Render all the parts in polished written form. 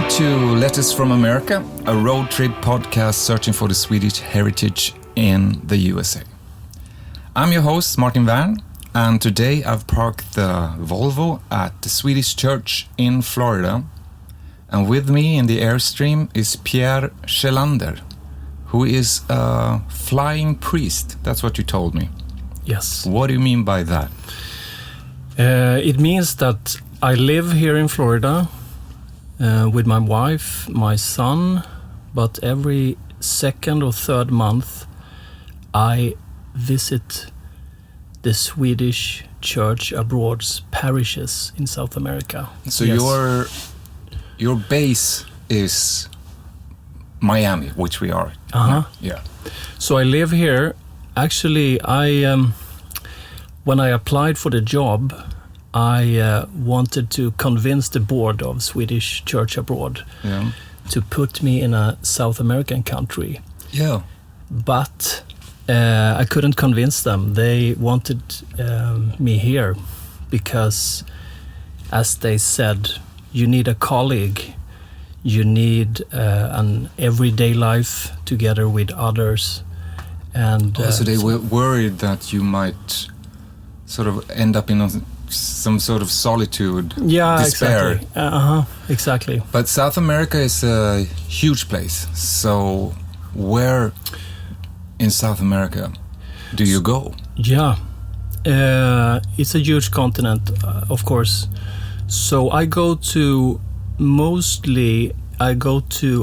Welcome to Letters from America, a road trip podcast searching for the Swedish heritage in the USA. I'm your host, Martin Wern, and today I've parked the Volvo at the Swedish Church in Florida. And with me in the Airstream is Pierre Schelander, who is a flying priest. That's what you told me. Yes. What do you mean by that? It means that I live here in Florida with my wife, my son, but every second or third month I visit the Swedish Church abroad's parishes in South America. So your base is Miami, which we are. Yeah. So I live here. Actually, when I applied for the job, I wanted to convince the board of Swedish Church abroad to put me in a South American country. Yeah. But I couldn't convince them. They wanted me here because, as they said, you need a colleague, you need an everyday life together with others. And so they were worried that you might sort of end up in some sort of solitude, despair. Exactly. But South America is a huge place. So where in South America do you go? Yeah, it's a huge continent, of course. So I go to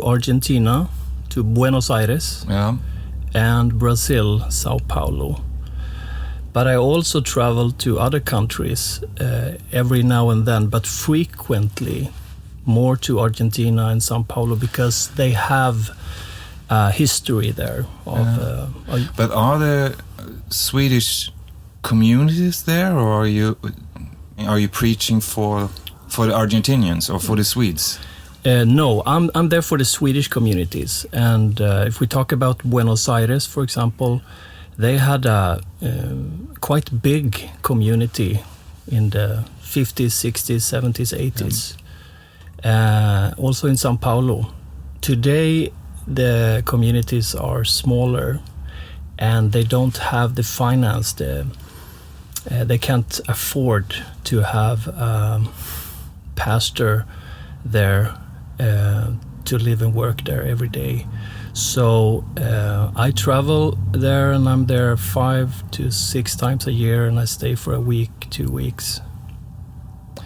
Argentina, to Buenos Aires, and Brazil, Sao Paulo. But I also travel to other countries every now and then, but frequently more to Argentina and Sao Paulo because they have history there. But are there Swedish communities there, or are you preaching for the Argentinians or for the Swedes? No, I'm there for the Swedish communities. And if we talk about Buenos Aires, for example, they had a quite big community in the 50s, 60s, 70s, 80s. Also in Sao Paulo. Today, the communities are smaller and they don't have the finance. They can't afford to have a pastor there to live and work there every day. So I travel there, and I'm there 5 to 6 times a year, and I stay for a week, 2 weeks.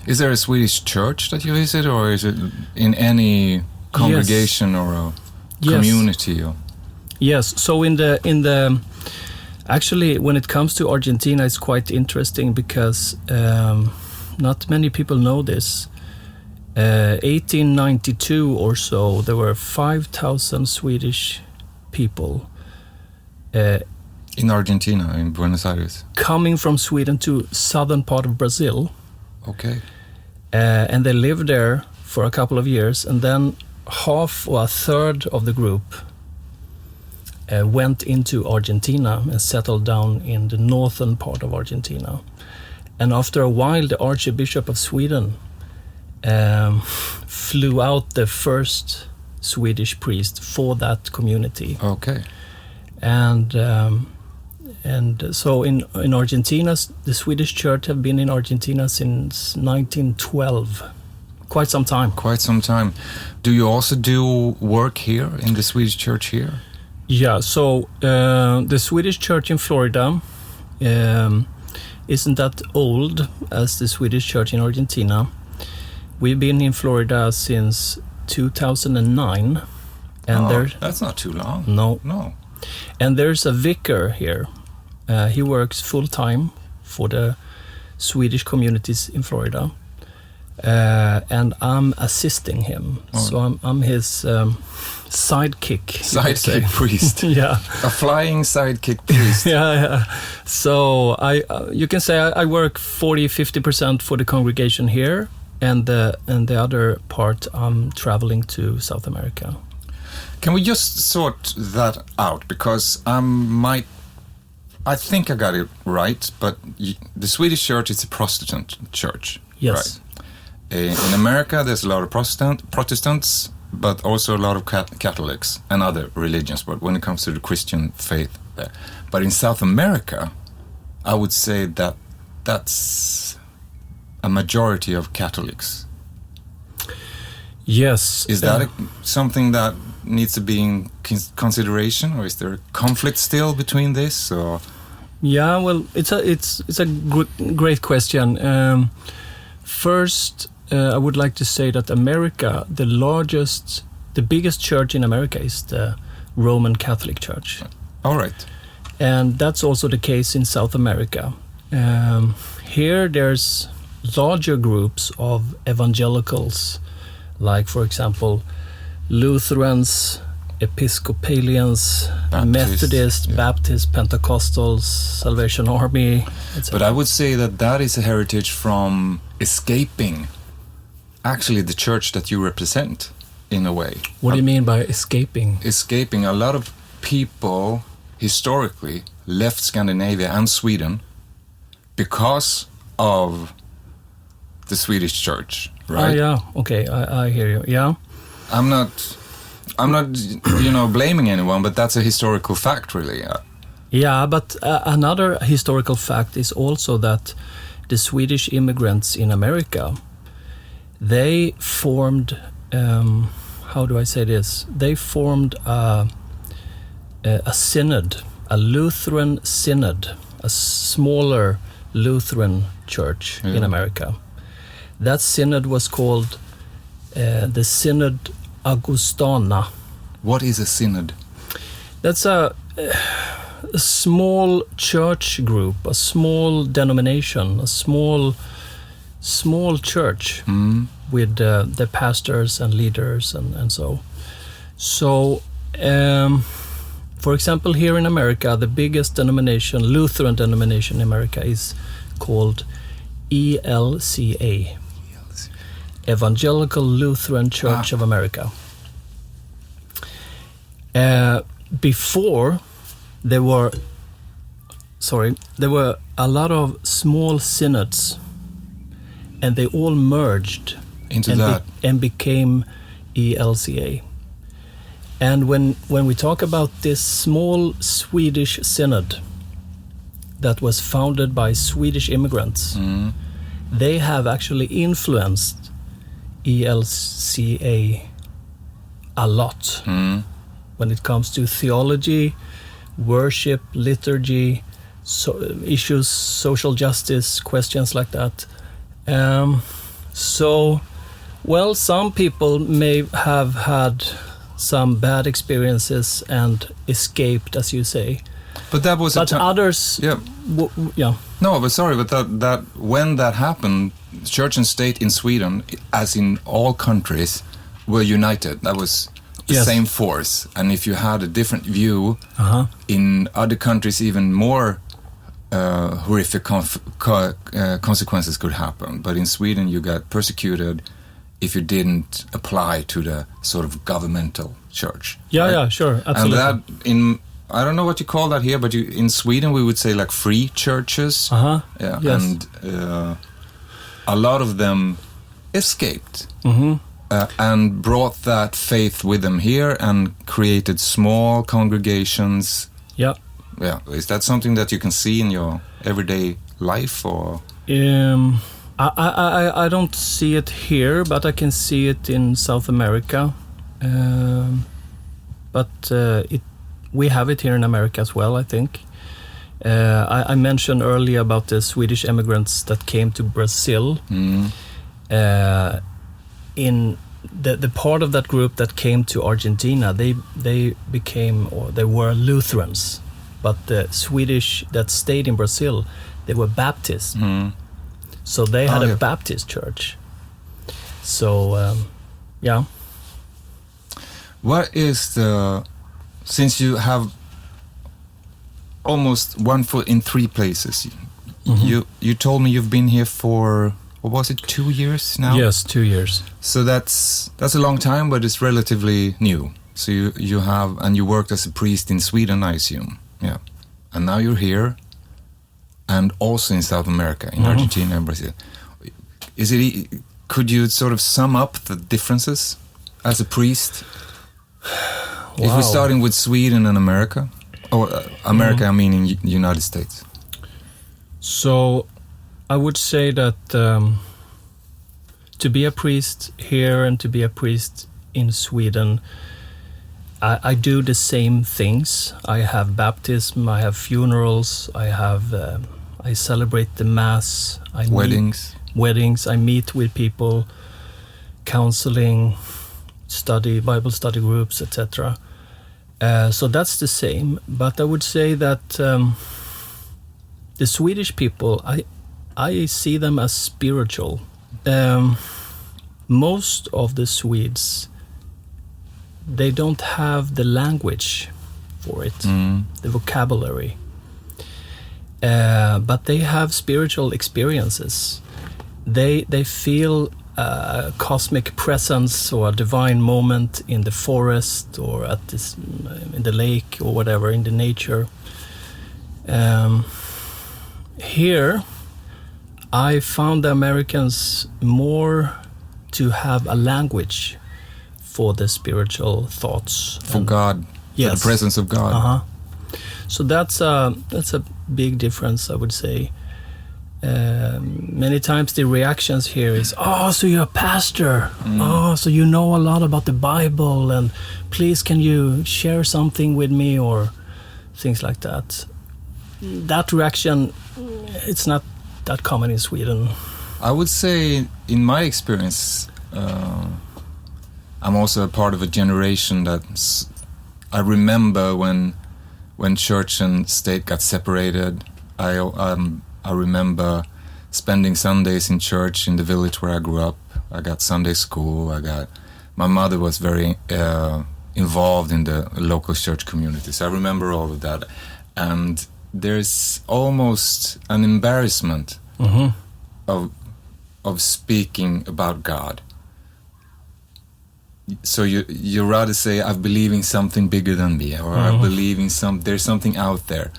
Is there a Swedish church that you visit, or is it in any congregation or a community? Or? Yes. So in the actually, when it comes to Argentina, it's quite interesting because not many people know this. 1892 or so, there were 5,000 Swedish people in Argentina, in Buenos Aires, coming from Sweden to southern part of Brazil. Okay. And they lived there for a couple of years, and then half or a third of the group went into Argentina and settled down in the northern part of Argentina. And after a while, the Archbishop of Sweden flew out the first Swedish priest for that community. Okay. And so in Argentina, the Swedish Church have been in Argentina since 1912. Quite some time. Quite some time. Do you also do work here in the Swedish Church here? Yeah, so the Swedish Church in Florida isn't that old as the Swedish Church in Argentina. We've been in Florida since 2009. And that's not too long. No. And there's a vicar here. He works full-time for the Swedish communities in Florida. And I'm assisting him. So I'm his sidekick. Sidekick priest. Yeah. A flying sidekick priest. Yeah. So you can say I work 40-50% for the congregation here, and the other part I'm traveling to South America. Can we just sort that out? Because I think I got it right, but the Swedish Church is a Protestant church. Yes. Right? In America, there's a lot of Protestants, but also a lot of Catholics and other religions. But when it comes to the Christian faith, there. But in South America, I would say that that's a majority of Catholics. Yes. Is that something that needs to be in consideration, or is there a conflict still between this? Or? Yeah, well, it's a great question. First, I would like to say that America, the biggest church in America is the Roman Catholic Church. All right. And that's also the case in South America. Here, there's larger groups of evangelicals, like, for example, Lutherans, Episcopalians, Methodists, Baptists, Pentecostals, Salvation Army, etc. But I would say that is a heritage from escaping, actually, the church that you represent, in a way. What do you mean by escaping? Escaping. A lot of people, historically, left Scandinavia and Sweden because of the Swedish Church, right? Yeah. Okay, I hear you. Yeah. I'm not, blaming anyone, but that's a historical fact, really. Yeah, but another historical fact is also that the Swedish immigrants in America, they formed, how do I say this? They formed a synod, a Lutheran synod, a smaller Lutheran church in America. That synod was called the Synod Augustana. What is a synod? That's a small church group, a small denomination, a small church with the pastors and leaders and so. So, for example, here in America, the biggest denomination, Lutheran denomination in America, is called ELCA. Evangelical Lutheran Church of America. Before, there were a lot of small synods, and they all merged and became ELCA. And when we talk about this small Swedish synod that was founded by Swedish immigrants, they have actually influenced ELCA a lot when it comes to theology, worship, liturgy, issues, social justice, questions like that. Some people may have had some bad experiences and escaped, as you say. But that was others. Yeah. No, but sorry, but that when that happened, church and state in Sweden, as in all countries, were united. That was the same force. And if you had a different view, in other countries, even more horrific consequences could happen. But in Sweden, you got persecuted if you didn't apply to the sort of governmental church. Yeah, right? Sure, absolutely. And that I don't know what you call that here, but in Sweden we would say like free churches. Yeah, yes. And a lot of them escaped and brought that faith with them here and created small congregations. Yeah. Yeah. Is that something that you can see in your everyday life, or? I don't see it here, but I can see it in South America. We have it here in America as well, I think. I mentioned earlier about the Swedish immigrants that came to Brazil. In the part of that group that came to Argentina, they were Lutherans, but the Swedish that stayed in Brazil, they were Baptists. So they had a Baptist church. So, yeah. What is since you have almost one foot in three places, you told me you've been here for, what was it, 2 years now? Yes, 2 years. So that's a long time, but it's relatively new. So you have, and you worked as a priest in Sweden, I assume. Yeah. And now you're here, and also in South America, in Argentina and Brazil. could you sort of sum up the differences as a priest? Wow. If we're starting with Sweden and America, or America, I mean in United States. So I would say that to be a priest here and to be a priest in Sweden, I do the same things. I have baptism, I have funerals, I celebrate the mass, weddings, I meet with people, counseling, Bible study groups, etc. So that's the same, but I would say that the Swedish people, I see them as spiritual. Most of the Swedes, they don't have the language for it, the vocabulary, but they have spiritual experiences. They feel a cosmic presence or a divine moment in the forest or in the lake or whatever, in the nature. Here, I found the Americans more to have a language for the spiritual thoughts. For God, yes. For the presence of God. Uh-huh. So that's a big difference, I would say. Many times the reactions here is, "Oh, so you're a pastor? Oh, so you know a lot about the Bible, and please can you share something with me?" or things like that. That reaction, it's not that common in Sweden. I would say, in my experience, I'm also a part of a generation I remember when church and state got separated. I remember spending Sundays in church in the village where I grew up. I got Sunday school. My mother was very involved in the local church community. So I remember all of that. And there's almost an embarrassment of speaking about God. So you rather say, I believe in something bigger than me, or I believe in there's something out there.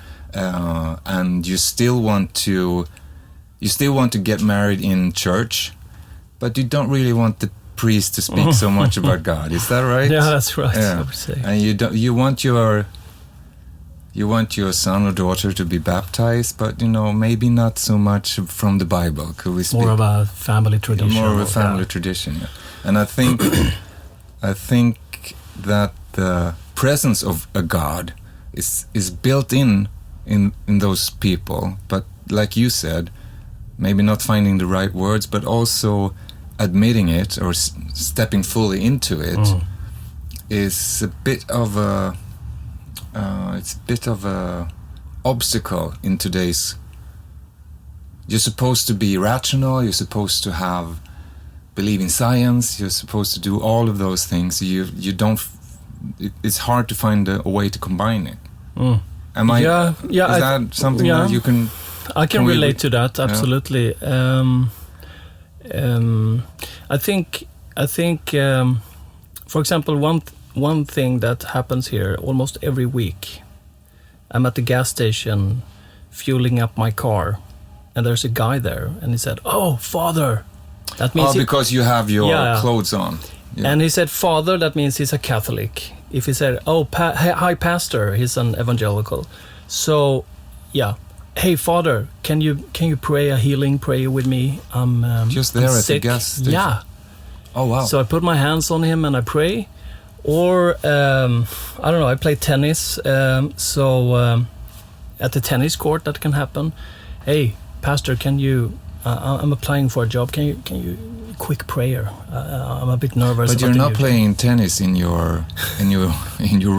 And you still want to get married in church, but you don't really want the priest to speak so much about God. Is that right? Yeah, that's right. Yeah. I would say. And you want your son or daughter to be baptized, but maybe not so much from the Bible. Could we speak more of a family tradition? More of a family tradition. Yeah. And I think that the presence of a God is built in those people, but like you said, maybe not finding the right words, but also admitting it or stepping fully into it is a bit of a obstacle in today's. You're supposed to be rational. You're supposed to believe in science. You're supposed to do all of those things. You don't. It's hard to find a way to combine it. Am I? Yeah. Is that something that you can? I can relate to that absolutely. Yeah. I think. For example, one thing that happens here almost every week. I'm at the gas station, fueling up my car, and there's a guy there, and he said, "Oh, Father." That means because you have your clothes on. Yeah. And he said, "Father," that means he's a Catholic. If he said, "Oh, hi, Pastor," he's an evangelical. So, yeah. Hey, Father, can you pray a healing prayer with me? I'm just there I'm at sick. the gas station. Yeah. Oh wow. So I put my hands on him and I pray, or I don't know. I play tennis. At the tennis court, that can happen. Hey, Pastor, can you? I'm applying for a job. Can you quick prayer? I'm a bit nervous. But you're not playing tennis in your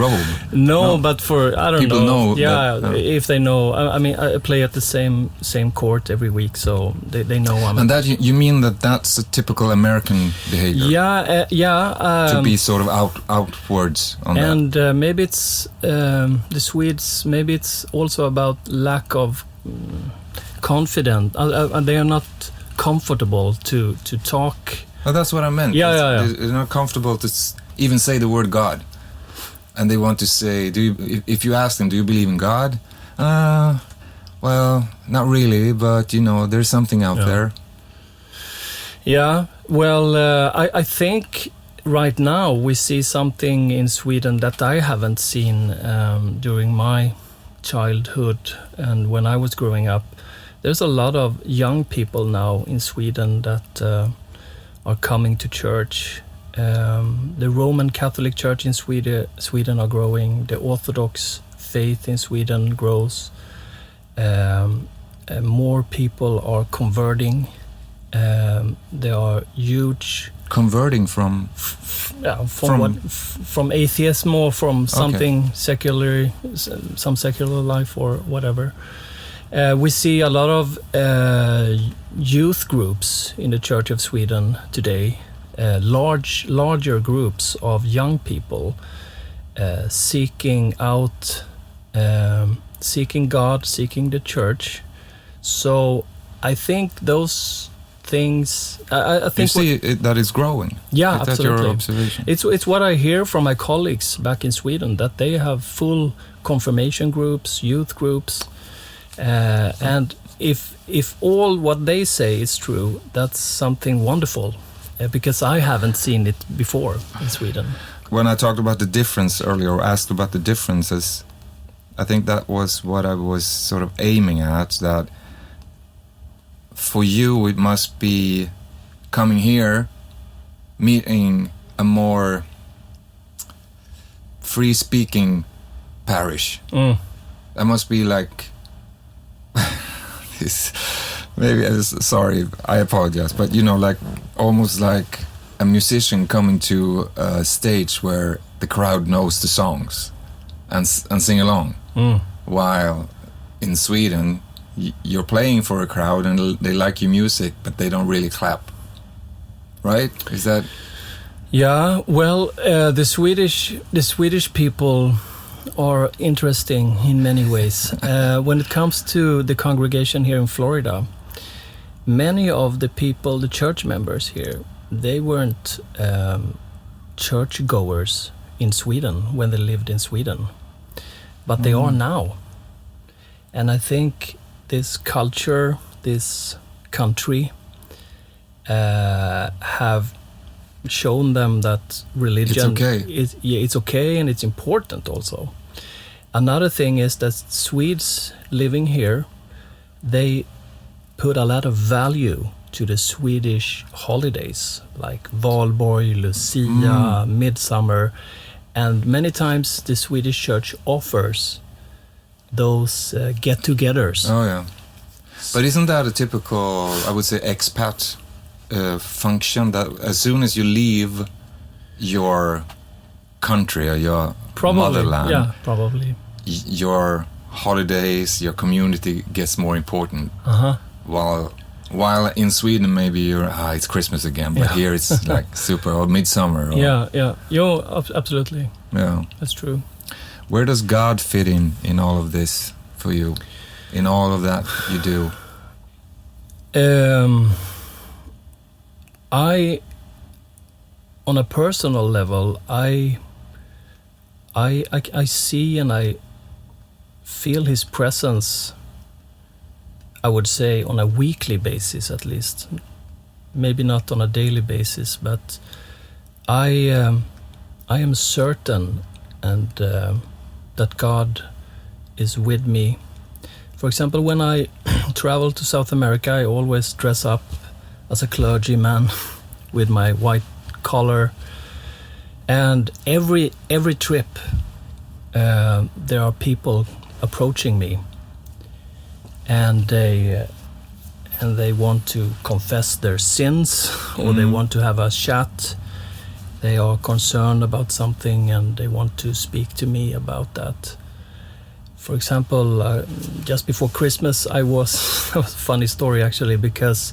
robe. No, but I don't people know. Yeah, if they know. I mean, I play at the same court every week, so they know I'm. And that you mean that's a typical American behavior? Yeah. To be sort of outwards on that. And maybe it's the Swedes. Maybe it's also about lack of confidence. They are not comfortable to talk. Well, that's what I meant. Yeah. They're not comfortable to even say the word God, and they want to say, if you ask them, do you believe in God? Well, not really, but there's something out there. Yeah, Well, I think right now we see something in Sweden that I haven't seen during my childhood and when I was growing up. There's a lot of young people now in Sweden that are coming to church. The Roman Catholic Church in Sweden are growing. The Orthodox faith in Sweden grows. More people are converting. There are huge Converting from from atheism or from something secular, some secular life or whatever. We see a lot of youth groups in the Church of Sweden today, larger groups of young people seeking out, seeking God, seeking the church. So I think those things. I think you see that is growing. Yeah, Is absolutely. that your observation? It's what I hear from my colleagues back in Sweden, that they have full confirmation groups, youth groups, and if all what they say is true, that's something wonderful, because I haven't seen it before in Sweden. When I talked about the difference earlier, or asked about the differences, I think that was what I was sort of aiming at, that for you it must be coming here, meeting a more free-speaking parish. That must be like this. Maybe sorry, I apologize, but you know, like almost like a musician coming to a stage where the crowd knows the songs and sing along. While in Sweden, you're playing for a crowd and they like your music, but they don't really clap. Right? Is that? Yeah. Well, the Swedish people are interesting in many ways. When it comes to the congregation here in Florida, many of the people, the church members here, they weren't church goers in Sweden when they lived in Sweden, but they are now. And I think this culture, this country, have shown them that religion it's okay and it's important also. Another thing is that Swedes living here, they put a lot of value to the Swedish holidays like Valborg, Lucia, Midsummer, and many times the Swedish Church offers those get-togethers. Oh yeah, but isn't that a typical, I would say, expat function, that as soon as you leave your country or your motherland, yeah, probably your holidays, your community gets more important. While in Sweden maybe it's Christmas again, but here it's like super, or midsummer. Or, absolutely. Yeah, that's true. Where does God fit in all of this for you, in all of that you do? On a personal level, I see and I feel His presence, I would say, on a weekly basis at least. Maybe not on a daily basis, but I am certain and that God is with me. For example, when I travel to South America, I always dress up as a clergyman with my white collar. And every trip, there are people approaching me, and they want to confess their sins, or they want to have a chat. They are concerned about something and they want to speak to me about that. For example, just before Christmas, it was a funny story actually, because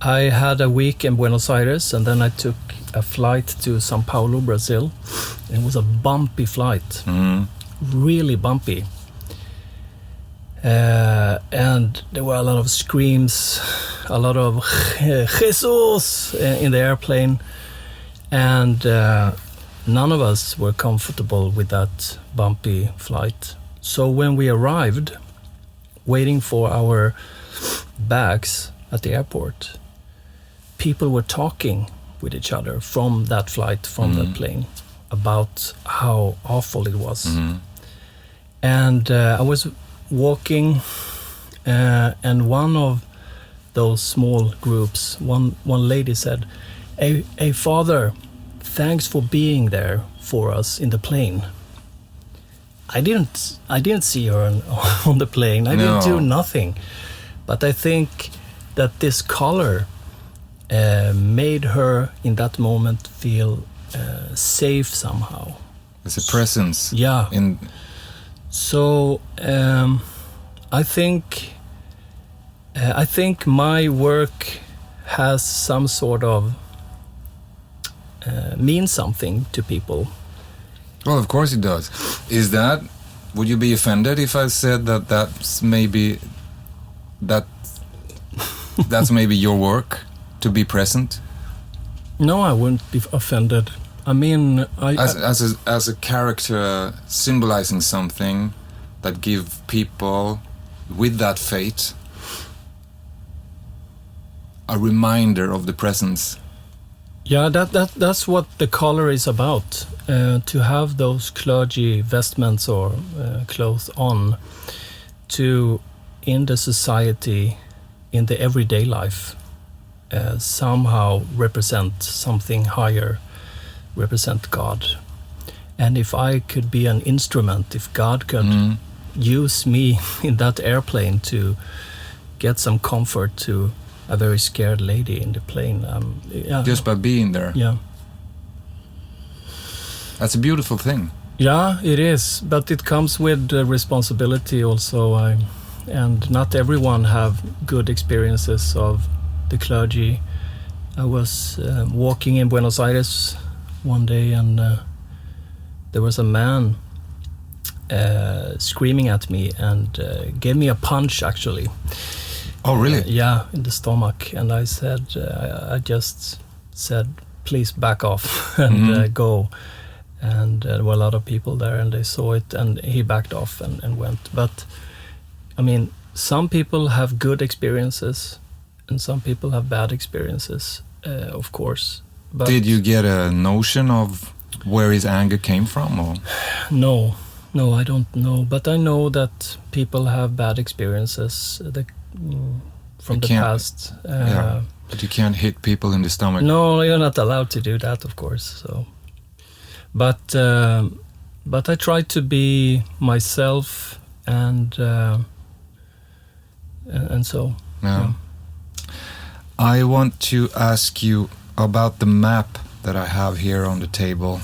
I had a week in Buenos Aires and then I took a flight to Sao Paulo, Brazil. It was a bumpy flight, really bumpy. And there were a lot of screams, a lot of Jesus in the airplane. And none of us were comfortable with that bumpy flight. So when we arrived, waiting for our bags at the airport, people were talking with each other from that flight, from that plane, about how awful it was. And I was walking, and one of those small groups, one lady said, hey Father, thanks for being there for us in the plane. I didn't see her on the plane. I didn't do nothing. But I think that this color made her in that moment feel safe somehow. It's a presence. Yeah. So I think my work has some sort of means something to people. Well, of course it does. Would you be offended if I said that's maybe your work, to be present? No, I wouldn't be offended. I mean, as a character symbolizing something that give people with that fate a reminder of the presence. Yeah, that's what the color is about. To have those clergy vestments or clothes on, to in the society, in the everyday life, somehow represent something higher, represent God. And if I could be an instrument, if God could use me in that airplane to get some comfort to a very scared lady in the plane. Just by being there. Yeah. That's a beautiful thing. Yeah, it is. But it comes with responsibility also. And not everyone have good experiences of the clergy. I was walking in Buenos Aires one day, and there was a man screaming at me and gave me a punch, actually. Oh, really? Yeah, in the stomach. And I said, I just said, please back off and go. And there were a lot of people there, and they saw it, and he backed off and went. But, I mean, some people have good experiences, and some people have bad experiences, of course. But did you get a notion of where his anger came from? Or? No, I don't know. But I know that people have bad experiences from the past. Yeah, but you can't hit people in the stomach. No, you're not allowed to do that, of course. So, but I try to be myself, and so. Yeah. I want to ask you about the map that I have here on the table.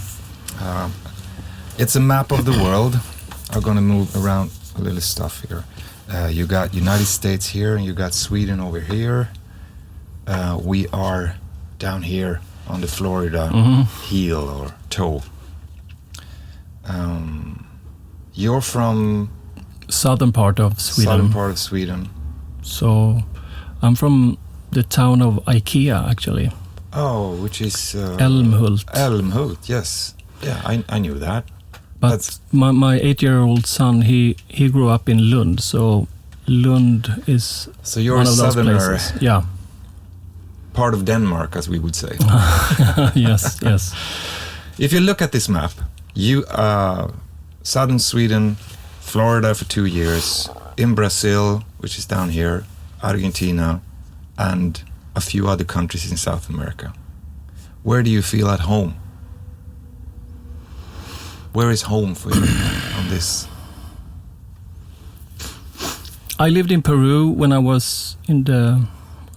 It's a map of the world. I'm going to move around a little stuff here. You got United States here, and you got Sweden over here. We are down here on the Florida heel or toe. You're from southern part of Sweden. Southern part of Sweden. So I'm from the town of IKEA, actually. Oh, which is Älmhult. Älmhult, yes. Yeah, I knew that. But my 8-year-old son, he grew up in Lund, so Lund is so you're one a of those southerner, places. Yeah. Part of Denmark, as we would say. Yes. If you look at this map, you southern Sweden, Florida for 2 years, in Brazil, which is down here, Argentina, and a few other countries in South America. Where do you feel at home? Where is home for you on this? I lived in Peru when I was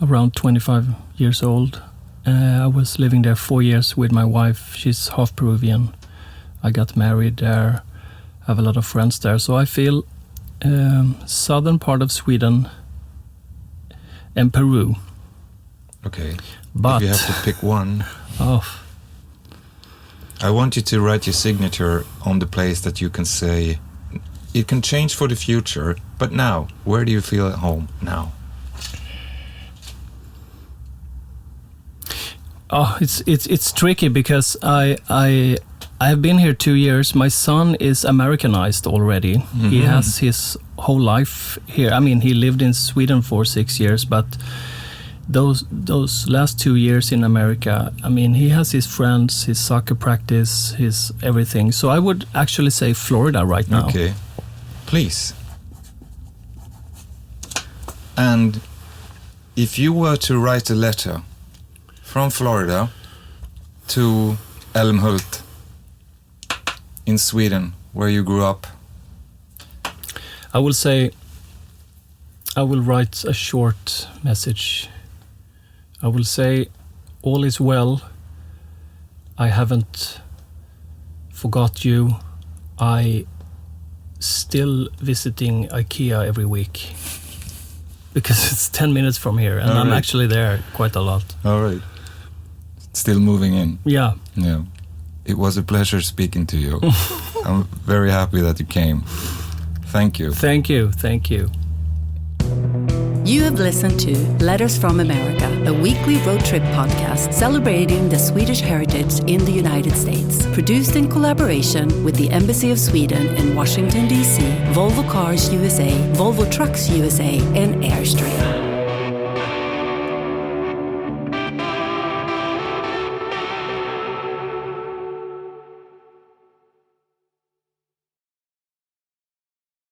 around 25 years old. I was living there 4 years with my wife. She's half Peruvian. I got married there. I have a lot of friends there. So I feel southern part of Sweden and Peru. Okay. But if you have to pick one. I want you to write your signature on the place that you can say, it can change for the future, but now, where do you feel at home now? Oh, it's tricky because I have been here 2 years. My son is Americanized already. Mm-hmm. He has his whole life here. I mean, he lived in Sweden for 6 years, but those last 2 years in America, I mean, he has his friends, his soccer practice, his everything. So I would actually say Florida right now. Okay, please. And if you were to write a letter from Florida to Älmhult in Sweden, where you grew up, I will say, I will write a short message. I will say, all is well. I haven't forgot you. I still visiting IKEA every week because it's 10 minutes from here, and I'm actually there quite a lot. All right. Still moving in. Yeah. Yeah. It was a pleasure speaking to you. I'm very happy that you came. Thank you. Thank you. Thank you. You have listened to Letters from America, a weekly road trip podcast celebrating the Swedish heritage in the United States. Produced in collaboration with the Embassy of Sweden in Washington, D.C., Volvo Cars USA, Volvo Trucks USA, and Airstream.